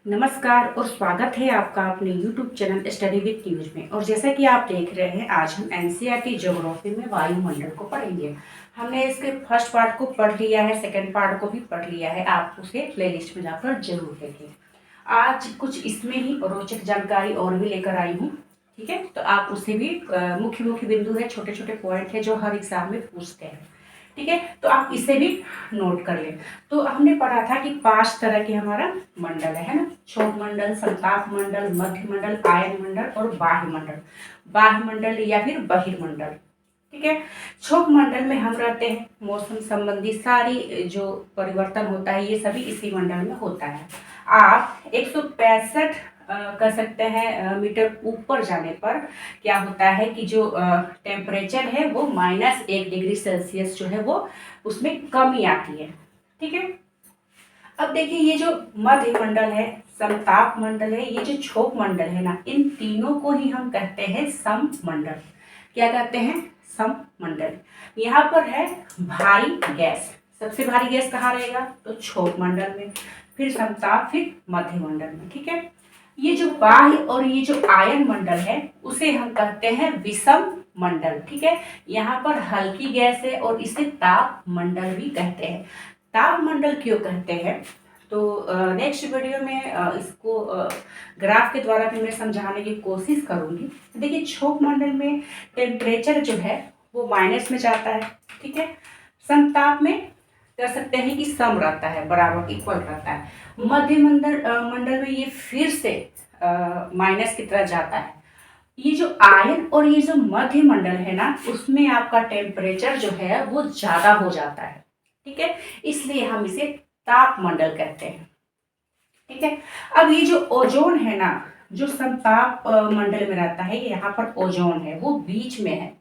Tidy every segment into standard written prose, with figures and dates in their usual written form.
नमस्कार और स्वागत है आपका अपने YouTube channel study with news में। और जैसा कि आप देख रहे हैं, आज हम एनसीईआरटी ज्योग्राफी में वायुमंडल को पढ़ेंगे। हमने इसके फर्स्ट पार्ट को पढ़ लिया है, सेकंड पार्ट को भी पढ़ लिया है। आप उसे प्लेलिस्ट में जाकर जरूर देखें। आज कुछ इसमें ही रोचक जानकारी और भी लेकर आई हूँ, ठीक है। तो आप उसे भी मुख्य मुख्य बिंदु है, छोटे छोटे पॉइंट है जो हर एग्जाम में पूछते हैं, ठीक है। तो आप इसे भी नोट कर लें। तो हमने पढ़ा था कि 5 तरह के हमारा मंडल है ना, क्षोभ मंडल, संताप मंडल, मध्य मंडल, आयन मंडल और बाह्य मंडल। बाह्य मंडल या फिर बहिर्मंडल, ठीक है। क्षोभ मंडल में हम रहते हैं, मौसम संबंधी सारी जो परिवर्तन होता है ये सभी इसी मंडल में होता है। आप 165 कर सकते हैं मीटर ऊपर जाने पर क्या होता है कि जो टेम्परेचर है वो -1 डिग्री सेल्सियस जो है वो उसमें कमी आती है, ठीक है। अब देखिए, ये जो मध्य मंडल है, समताप मंडल है, ये जो क्षोभ मंडल है ना, इन तीनों को ही हम कहते हैं सम मंडल। क्या कहते हैं? सम मंडल। यहाँ पर है भारी गैस। सबसे भारी गैस कहाँ रहेगा? तो क्षोभ मंडल में, फिर समताप, फिर मध्य मंडल में, ठीक है। ये जो बाह्य और ये जो आयन मंडल है उसे हम कहते हैं विषम मंडल, ठीक है। यहाँ पर हल्की गैस है और इसे ताप मंडल भी कहते हैं। ताप मंडल क्यों कहते हैं? तो नेक्स्ट वीडियो में इसको ग्राफ के द्वारा भी मैं समझाने की कोशिश करूंगी। देखिए, क्षोभ मंडल में टेम्परेचर जो है वो माइनस में जाता है, ठीक है। समताप में कह सकते हैं कि सम रहता है, बराबर इक्वल रहता है। मध्य मंडल में ये फिर से माइनस की तरह जाता है। ये जो आयन और ये जो मध्य मंडल है ना, उसमें आपका टेम्परेचर जो है वो ज्यादा हो जाता है, ठीक है। इसलिए हम इसे ताप मंडल कहते हैं, ठीक है। अब ये जो ओजोन है ना, जो समताप मंडल में रहता है, यहाँ पर ओजोन है वो बीच में है,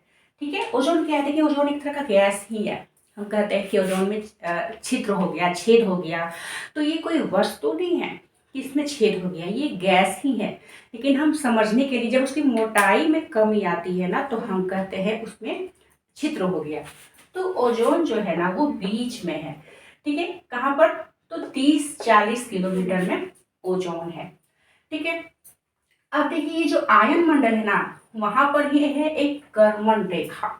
ठीक है। ओजोन क्या है? देखिए, ओजोन एक तरह का गैस ही है। हम कहते हैं कि ओजोन में छिद्र हो गया, छेद हो गया, तो ये कोई वस्तु नहीं है कि इसमें छेद हो गया, ये गैस ही है। लेकिन हम समझने के लिए जब उसकी मोटाई में कमी आती है ना, तो हम कहते हैं उसमें छिद्र हो गया। तो ओजोन जो है ना वो बीच में है, ठीक है। कहाँ पर? तो 30-40 किलोमीटर में ओजोन है, ठीक है। अब देखिए, ये जो आयन मंडल है ना, वहां पर ये है एक कर्मण रेखा,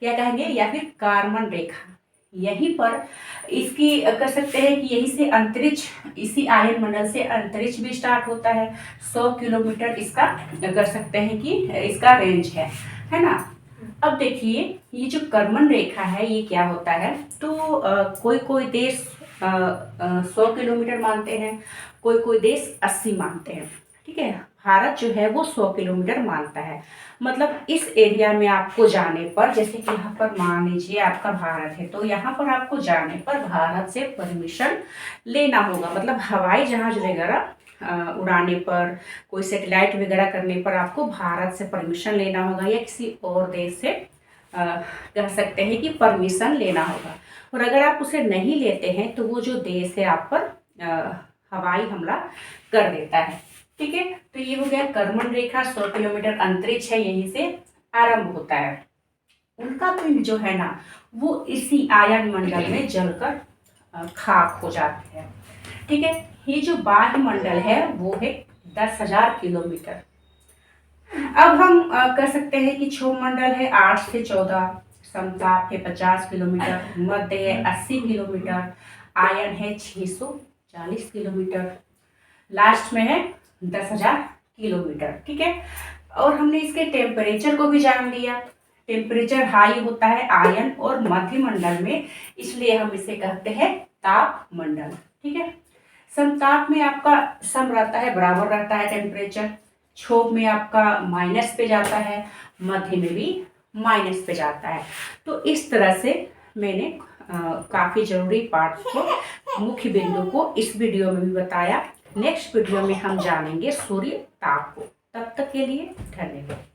क्या कहेंगे, या फिर कार्बन रेखा। यहीं पर इसकी कर सकते हैं कि यहीं से अंतरिक्ष, इसी आयन मंडल से अंतरिक्ष भी स्टार्ट होता है। 100 किलोमीटर इसका कर सकते हैं कि इसका रेंज है ना। अब देखिए, ये जो कर्मण रेखा है ये क्या होता है? तो कोई कोई देश 100 किलोमीटर मानते हैं, कोई कोई देश 80 मानते हैं, ठीक है। भारत जो है वो 100 किलोमीटर मानता है। मतलब इस एरिया में आपको जाने पर, जैसे कि यहाँ पर मान लीजिए आपका भारत है, तो यहाँ पर आपको जाने पर भारत से परमिशन लेना होगा। मतलब हवाई जहाज वगैरह उड़ाने पर, कोई सैटेलाइट वगैरह करने पर आपको भारत से परमिशन लेना होगा, या किसी और देश से कह सकते हैं कि परमिशन लेना होगा। और अगर आप उसे नहीं लेते हैं तो वो जो देश है आप पर हवाई हमला कर देता है, ठीक है। तो ये हो गया कर्मण रेखा, 100 किलोमीटर अंतरिक्ष है, यहीं से आरंभ होता है। उनका पिंड जो है ना वो इसी आयन मंडल में जलकर खाक हो जाते हैं, ठीक है। ये जो बाह्य मंडल है वो है 10,000 किलोमीटर। अब हम कर सकते हैं कि क्षोभ मंडल है 8 से 14, समताप है 50 किलोमीटर, मध्य है 80 किलोमीटर, आयन है 640 किलोमीटर, लास्ट में है 10,000 किलोमीटर, ठीक है। और हमने इसके टेम्परेचर को भी जान लिया। टेम्परेचर हाई होता है आयन और मध्य मंडल में, इसलिए हम इसे कहते हैं ताप मंडल, ठीक है। समताप में आपका सम रहता है, बराबर रहता है टेम्परेचर। क्षोभ में आपका माइनस पे जाता है, मध्य में भी माइनस पे जाता है। तो इस तरह से मैंने काफ़ी ज़रूरी पार्ट्स को, मुख्य बिंदु को इस वीडियो में भी बताया। नेक्स्ट वीडियो में हम जानेंगे सूर्य ताप को। तब तक के लिए धन्यवाद।